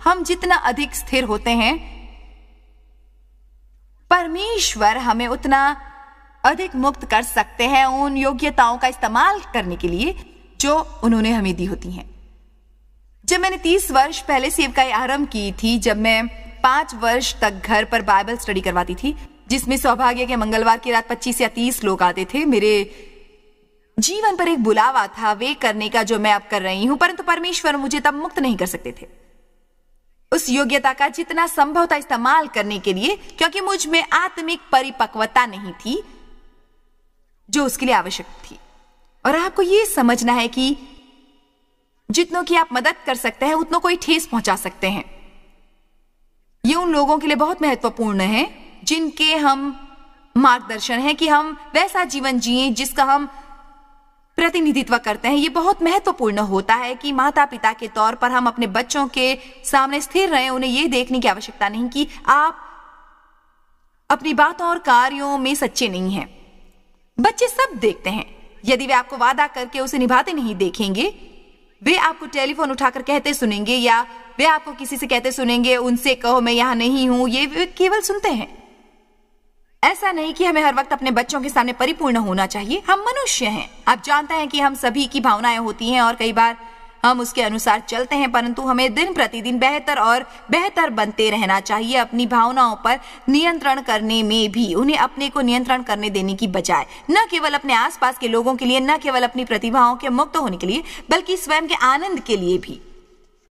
हम जितना अधिक स्थिर होते हैं, परमेश्वर हमें उतना अधिक मुक्त कर सकते हैं उन योग्यताओं का इस्तेमाल करने के लिए जो उन्होंने हमें दी होती हैं। जब मैंने 30 वर्ष पहले सेवकाई आरंभ की थी, जब मैं 5 वर्ष तक घर पर बाइबल स्टडी करवाती थी, जिसमें सौभाग्य के मंगलवार की रात 25 या 30 लोग आते थे, मेरे जीवन पर एक बुलावा था वे करने का जो मैं अब कर रही हूं, परंतु परमेश्वर मुझे तब मुक्त नहीं कर सकते थे उस योग्यता का जितना संभव था इस्तेमाल करने के लिए, क्योंकि मुझ में आत्मिक परिपक्वता नहीं थी जो उसके लिए आवश्यक थी। और आपको यह समझना है कि जितनों की आप मदद कर सकते हैं उतनों को ही ठेस पहुंचा सकते हैं। ये उन लोगों के लिए बहुत महत्वपूर्ण है जिनके हम मार्गदर्शन है कि हम वैसा जीवन जिएं जिसका हम प्रतिनिधित्व करते हैं। ये बहुत महत्वपूर्ण होता है कि माता पिता के तौर पर हम अपने बच्चों के सामने स्थिर रहें। उन्हें ये देखने की आवश्यकता नहीं कि आप अपनी बातों और कार्यों में सच्चे नहीं हैं। बच्चे सब देखते हैं। यदि वे आपको वादा करके उसे निभाते नहीं देखेंगे, वे आपको टेलीफोन उठाकर कहते सुनेंगे या वे आपको किसी से कहते सुनेंगे, उनसे कहो मैं यहां नहीं हूं, ये वे केवल सुनते हैं। ऐसा नहीं कि हमें हर वक्त अपने बच्चों के सामने परिपूर्ण होना चाहिए। हम मनुष्य हैं। आप जानते हैं कि हम सभी की भावनाएं होती हैं और कई बार हम उसके अनुसार चलते हैं, परंतु हमें दिन प्रतिदिन बेहतर और बेहतर बनते रहना चाहिए। अपनी भावनाओं पर नियंत्रण करने में भी उन्हें अपने को नियंत्रण करने देने की बजाय, न केवल अपने आसपास के लोगों के लिए, न केवल अपनी प्रतिभाओं के मुक्त होने के लिए, बल्कि स्वयं के आनंद के लिए भी।